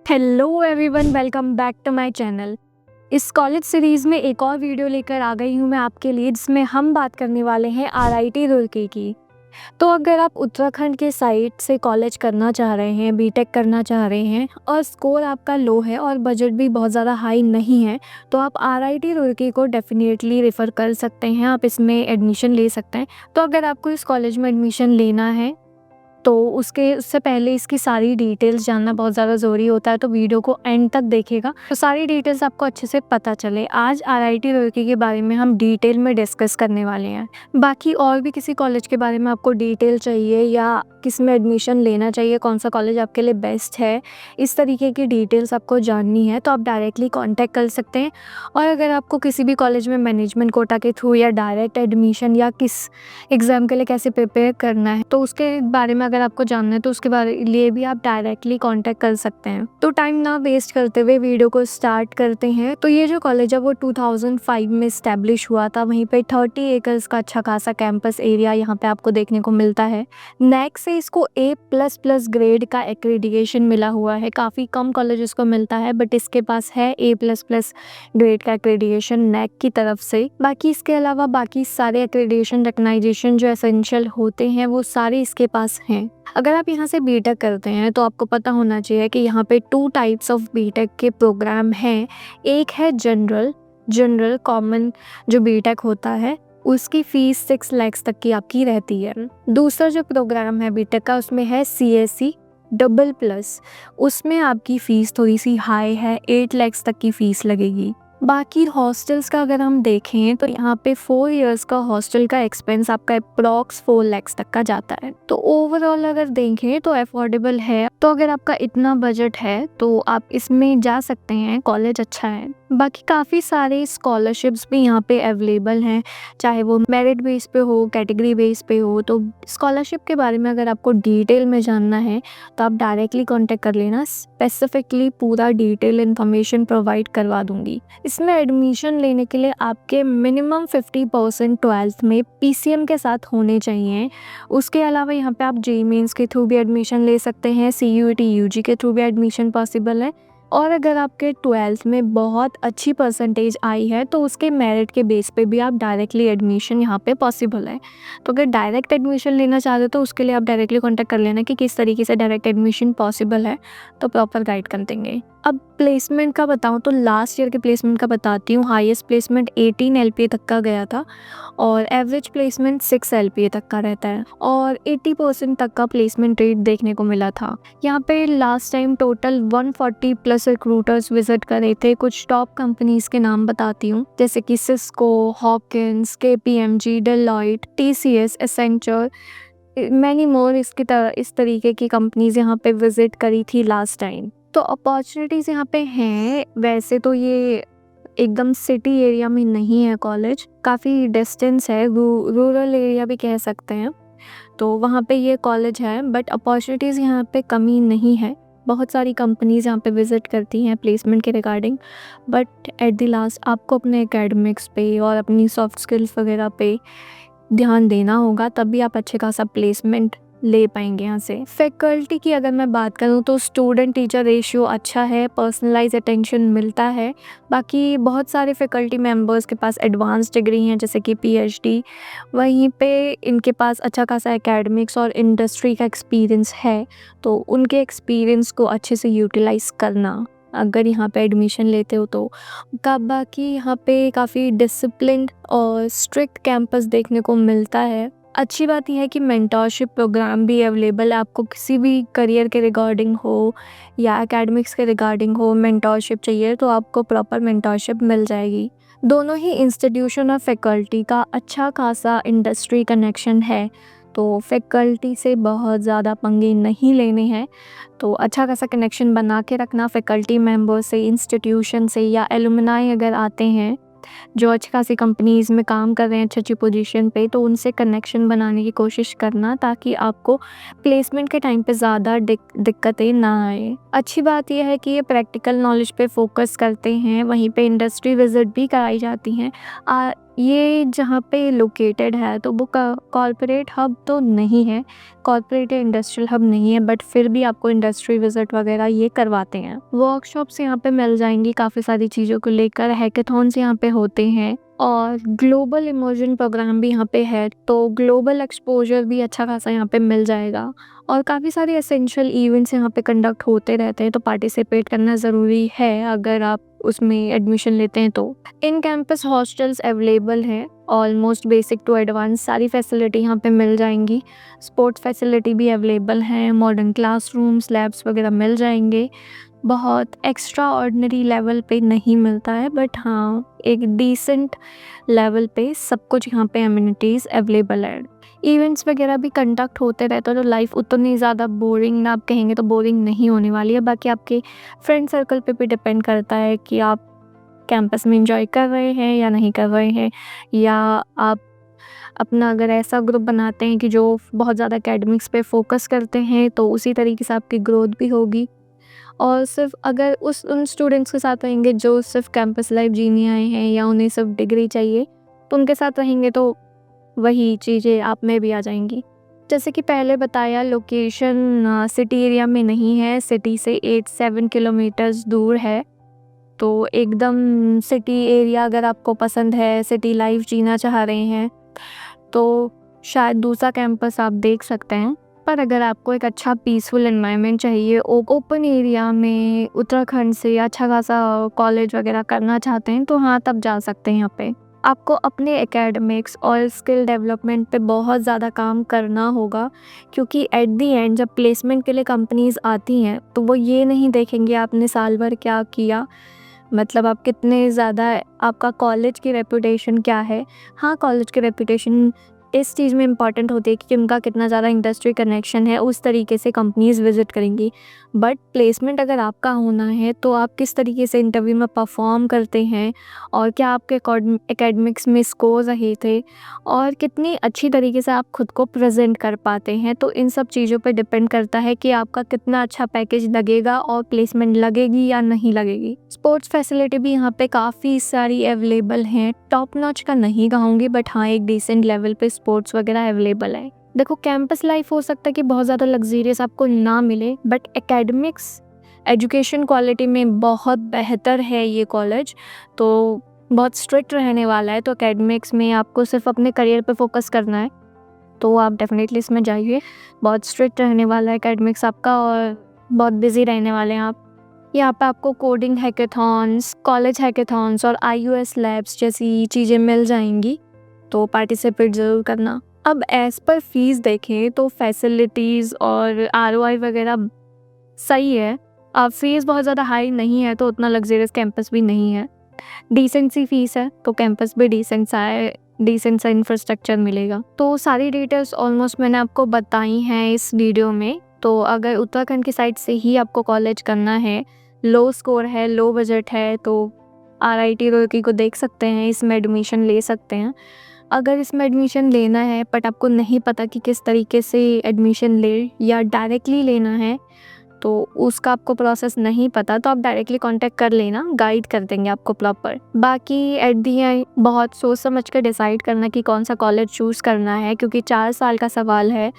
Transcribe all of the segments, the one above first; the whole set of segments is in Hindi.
Hello everyone, welcome back to my channel. इस कॉलेज सीरीज़ में एक और वीडियो लेकर आ गई हूँ मैं आपके लिए, जिसमें हम बात करने वाले हैं आरआईटी रुड़की की। तो अगर आप उत्तराखंड के साइड से कॉलेज करना चाह रहे हैं, बीटेक करना चाह रहे हैं और स्कोर आपका लो है और बजट भी बहुत ज़्यादा हाई नहीं है, तो आप आरआईटी रुड़की को डेफिनेटली रेफ़र कर सकते हैं। आप इसमें एडमिशन ले सकते हैं। तो अगर आपको इस कॉलेज में एडमिशन लेना है तो उससे पहले इसकी सारी डिटेल्स जानना बहुत ज़्यादा ज़रूरी होता है, तो वीडियो को एंड तक देखिएगा तो सारी डिटेल्स आपको अच्छे से पता चले। आज आरआईटी रुड़की के बारे में हम डिटेल में डिस्कस करने वाले हैं। बाकी और भी किसी कॉलेज के बारे में आपको डिटेल चाहिए या किस में एडमिशन लेना चाहिए, कौन सा कॉलेज आपके लिए बेस्ट है, इस तरीके की डिटेल्स आपको जाननी है तो आप डायरेक्टली कॉन्टैक्ट कर सकते हैं। और अगर आपको किसी भी कॉलेज में मैनेजमेंट कोटा के थ्रू या डायरेक्ट एडमिशन या किस एग्ज़ाम के लिए कैसे प्रिपेयर करना है, तो उसके बारे में अगर आपको जानना है तो उसके बारे लिए भी आप डायरेक्टली कांटेक्ट कर सकते हैं। तो टाइम ना वेस्ट करते हुए वीडियो को स्टार्ट करते हैं। तो ये जो कॉलेज है वो 2005 में इस्टेब्लिश हुआ था। वहीं पे 30 एकर्स का अच्छा खासा कैंपस एरिया यहाँ पे आपको देखने को मिलता है। नेक से इसको A++ ग्रेड का एक्रेडिटेशन मिला हुआ है। काफ़ी कम कॉलेजेस को मिलता है, बट इसके पास है A++ ग्रेड का एक्रेडिटेशन नेक की तरफ से। बाकी इसके अलावा बाकी सारे एक्रेडिटेशन रिकग्नाइजेशन जो एसेंशियल होते हैं वो सारे इसके पास हैं। अगर आप यहाँ से बीटेक करते हैं तो आपको पता होना चाहिए कि यहाँ पे 2 टाइप्स ऑफ बीटेक के प्रोग्राम हैं। एक है जनरल कॉमन जो बीटेक होता है, उसकी फ़ीस 6 लाख तक की आपकी रहती है। दूसरा जो प्रोग्राम है बीटेक का, उसमें है CSC डबल प्लस, उसमें आपकी फ़ीस थोड़ी सी हाई है, 8 लाख तक की फ़ीस लगेगी। बाकी हॉस्टल्स का अगर हम देखें तो यहाँ पे 4 इयर्स का हॉस्टल का एक्सपेंस आपका अप्रॉक्स 4 लाख तक का जाता है। तो ओवरऑल अगर देखें तो अफोर्डेबल है। तो अगर आपका इतना बजट है तो आप इसमें जा सकते हैं, कॉलेज अच्छा है। बाकी काफ़ी सारे स्कॉलरशिप्स भी यहाँ पे अवेलेबल हैं, चाहे वो मेरिट बेस पे हो, कैटेगरी बेस पे हो। तो स्कॉलरशिप के बारे में अगर आपको डिटेल में जानना है तो आप डायरेक्टली कॉन्टेक्ट कर लेना, स्पेसिफिकली पूरा डिटेल इन्फॉर्मेशन प्रोवाइड करवा दूँगी। इसमें एडमिशन लेने के लिए आपके मिनिमम 50% 12th में PCM के साथ होने चाहिए। उसके अलावा यहाँ पे आप JEE मेंस के थ्रू भी एडमिशन ले सकते हैं, CUET UG के थ्रू भी एडमिशन पॉसिबल है। और अगर आपके 12th में बहुत अच्छी परसेंटेज आई है तो उसके मेरिट के बेस पे भी आप डायरेक्टली एडमिशन यहाँ पे पॉसिबल है। तो अगर डायरेक्ट एडमिशन लेना चाहते हो तो उसके लिए आप डायरेक्टली कॉन्टैक्ट कर लेना कि किस तरीके से डायरेक्ट एडमिशन पॉसिबल है, तो प्रॉपर गाइड कर देंगे। अब प्लेसमेंट का बताऊँ तो लास्ट ईयर के प्लेसमेंट का बताती हूँ। हाईएस्ट प्लेसमेंट 18 LPA तक का गया था और एवरेज प्लेसमेंट 6 LPA तक का रहता है और 80% तक का प्लेसमेंट रेट देखने को मिला था। यहाँ पे last time total 140+ recruiters visit करे थे। कुछ टॉप कंपनीज के नाम बताती हूँ, जैसे कि Cisco, Hawkins, KPMG, Deloitte, TCS, Accenture, many more. इस तरीके की कंपनीज यहाँ पे विजिट करी थी लास्ट टाइम। तो अपॉर्चुनिटीज़ यहाँ पे हैं। वैसे तो ये एकदम सिटी एरिया में नहीं है कॉलेज, काफ़ी डिस्टेंस है, रूरल एरिया भी कह सकते हैं, तो वहाँ पे ये कॉलेज है। बट अपॉर्चुनिटीज़ यहाँ पे कमी नहीं है। बहुत सारी कंपनीज़ यहाँ पे विज़िट करती हैं प्लेसमेंट के regarding, but at the last आपको अपने एकेडमिक्स पे और अपनी सॉफ्ट स्किल्स वगैरह पे ध्यान देना होगा, तभी आप अच्छे खासा प्लेसमेंट ले पाएंगे यहाँ से। फैकल्टी की अगर मैं बात करूँ तो स्टूडेंट टीचर रेशियो अच्छा है, पर्सनलाइज अटेंशन मिलता है। बाकी बहुत सारे फैकल्टी मेंबर्स के पास एडवांस डिग्री हैं, जैसे कि PhD। वहीं पे इनके पास अच्छा खासा एकेडमिक्स और इंडस्ट्री का एक्सपीरियंस है, तो उनके एक्सपीरियंस को अच्छे से यूटिलाइज़ करना अगर यहाँ पे एडमिशन लेते हो तो। बाकी यहाँ पे काफ़ी डिसिप्लिन्ड और स्ट्रिक्ट कैंपस देखने को मिलता है। अच्छी बात यह है कि मेंटरशिप प्रोग्राम भी अवेलेबल है। आपको किसी भी करियर के रिगार्डिंग हो या एकेडमिक्स के रिगार्डिंग हो, मेंटरशिप चाहिए तो आपको प्रॉपर मेंटरशिप मिल जाएगी। दोनों ही इंस्टीट्यूशन और फैकल्टी का अच्छा खासा इंडस्ट्री कनेक्शन है, तो फैकल्टी से बहुत ज़्यादा पंगे नहीं लेने हैं। तो अच्छा खासा कनेक्शन बना के रखना फैकल्टी मेंबर से, इंस्टीट्यूशन से, या एलुमनाई अगर आते हैं जो अच्छी खासी कंपनीज़ में काम कर रहे हैं अच्छी पोजीशन पे, तो उनसे कनेक्शन बनाने की कोशिश करना ताकि आपको प्लेसमेंट के टाइम पे ज़्यादा दिक्कतें ना आए। अच्छी बात यह है कि ये प्रैक्टिकल नॉलेज पे फोकस करते हैं, वहीं पे इंडस्ट्री विजिट भी कराई जाती हैं। ये जहाँ पे लोकेटेड है तो वो कॉर्पोरेट हब तो नहीं है, कॉर्पोरेट या इंडस्ट्रियल हब नहीं है, बट फिर भी आपको इंडस्ट्री विजिट वगैरह ये करवाते हैं। वर्कशॉप्स यहाँ पे मिल जाएंगी काफ़ी सारी चीज़ों को लेकर, हैकेथॉन्स यहाँ पे होते हैं और ग्लोबल इमर्जन प्रोग्राम भी यहाँ पे है, तो ग्लोबल एक्सपोजर भी अच्छा खासा यहाँ पे मिल जाएगा और काफ़ी सारे एसेंशियल इवेंट्स यहाँ पे कंडक्ट होते रहते हैं, तो पार्टिसिपेट करना ज़रूरी है अगर आप उसमें एडमिशन लेते हैं तो। इन कैंपस हॉस्टल्स अवेलेबल हैं, ऑलमोस्ट बेसिक टू एडवांस सारी फैसिलिटी यहाँ पे मिल जाएंगी। स्पोर्ट्स फैसिलिटी भी अवेलेबल हैं, मॉडर्न क्लासरूम्स, लैब्स वगैरह मिल जाएंगे। बहुत एक्स्ट्रा ऑर्डिनरी लेवल पे नहीं मिलता है, बट हाँ एक डिसेंट लेवल पे सब कुछ यहाँ पे एमिनिटीज़ अवेलेबल है। इवेंट्स वगैरह भी कंडक्ट होते रहते हैं, तो लाइफ उतनी ज़्यादा बोरिंग ना आप कहेंगे तो बोरिंग नहीं होने वाली है। बाकी आपके फ्रेंड सर्कल पे भी डिपेंड करता है कि आप कैंपस में एंजॉय कर रहे हैं या नहीं कर रहे हैं, या आप अपना अगर ऐसा ग्रुप बनाते हैं कि जो बहुत ज़्यादा एकेडमिक्स पे फोकस करते हैं, तो उसी तरीके से आपकी ग्रोथ भी होगी। और सिर्फ अगर उन स्टूडेंट्स के साथ रहेंगे जो सिर्फ कैंपस लाइफ जीने आए हैं या उन्हें सिर्फ डिग्री चाहिए, तो उनके साथ रहेंगे तो वही चीज़ें आप में भी आ जाएंगी। जैसे कि पहले बताया, लोकेशन सिटी एरिया में नहीं है, सिटी से 8-7 किलोमीटर्स दूर है, तो एकदम सिटी एरिया अगर आपको पसंद है, सिटी लाइफ जीना चाह रहे हैं, तो शायद दूसरा कैंपस आप देख सकते हैं। पर अगर आपको एक अच्छा पीसफुल एनवायरनमेंट चाहिए, ओपन एरिया में उत्तराखंड से अच्छा खासा कॉलेज वगैरह करना चाहते हैं, तो हाँ तब जा सकते हैं यहाँ पे। आपको अपने एकेडमिक्स और स्किल डेवलपमेंट पे बहुत ज़्यादा काम करना होगा, क्योंकि एट दी एंड जब प्लेसमेंट के लिए कंपनीज़ आती हैं तो वो ये नहीं देखेंगे आपने साल भर क्या किया, मतलब आप कितने ज़्यादा, आपका कॉलेज की रेपुटेशन क्या है। हाँ, कॉलेज की रेपुटेशन इस चीज़ में इम्पॉर्टेंट होती है कि उनका कितना ज़्यादा इंडस्ट्री कनेक्शन है, उस तरीके से कंपनीज़ विज़िट करेंगी। बट प्लेसमेंट अगर आपका होना है तो आप किस तरीके से इंटरव्यू में परफॉर्म करते हैं और क्या आपके एकेडमिक्स में स्कोर रहे थे और कितनी अच्छी तरीके से आप खुद को प्रेजेंट कर पाते हैं, तो इन सब चीज़ों पे डिपेंड करता है कि आपका कितना अच्छा पैकेज लगेगा और प्लेसमेंट लगेगी या नहीं लगेगी। स्पोर्ट्स फैसिलिटी भी यहाँ पे काफ़ी सारी अवेलेबल हैं, टॉप नॉच का नहीं कहूँगी, बट हाँ एक डिसेंट लेवल पे स्पोर्ट्स वगैरह अवेलेबल है। देखो, कैंपस लाइफ हो सकता है कि बहुत ज़्यादा लग्जरियस आपको ना मिले, बट एकेडमिक्स एजुकेशन क्वालिटी में बहुत बेहतर है ये कॉलेज, तो बहुत स्ट्रिक्ट रहने वाला है। तो एकेडमिक्स में आपको सिर्फ अपने करियर पे फोकस करना है, तो आप डेफिनेटली इसमें जाइए। बहुत स्ट्रिक्ट रहने वाला है एकेडमिक्स आपका और बहुत बिजी रहने वाले हैं आप। यहाँ पे आपको कोडिंग हैकेथॉन्स, कॉलेज हैकेथॉन्स और IUS लैब्स जैसी चीज़ें मिल जाएंगी, तो पार्टिसिपेट ज़रूर करना। अब एज़ पर फीस देखें तो फैसिलिटीज़ और ROI वगैरह सही है। अब फीस बहुत ज़्यादा हाई नहीं है, तो उतना लग्जरियस कैंपस भी नहीं है, डिसेंट सी फीस है, तो कैंपस भी डिसेंट सा इंफ्रास्ट्रक्चर मिलेगा। तो सारी डिटेल्स ऑलमोस्ट मैंने आपको बताई हैं इस वीडियो में। तो अगर उत्तराखंड की साइड से ही आपको कॉलेज करना है, लो स्कोर है, लो बजट है, तो RIT रुड़की को देख सकते हैं, इसमें एडमिशन ले सकते हैं। अगर इसमें एडमिशन लेना है बट आपको नहीं पता कि किस तरीके से एडमिशन ले या डायरेक्टली लेना है, तो उसका आपको प्रोसेस नहीं पता, तो आप डायरेक्टली कांटेक्ट कर लेना, गाइड कर देंगे आपको प्रॉपर। बाकी एट दी एंड बहुत सोच समझ कर डिसाइड करना कि कौन सा कॉलेज चूज़ करना है, क्योंकि 4 साल का सवाल है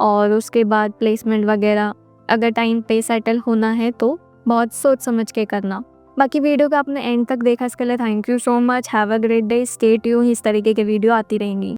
और उसके बाद प्लेसमेंट वगैरह अगर टाइम पे सेटल होना है तो बहुत सोच समझ के करना। बाकी वीडियो को आपने एंड तक देखा, इसके लिए thank you so much. Have a great day, stay tuned, इस तरीके के वीडियो आती रहेंगी।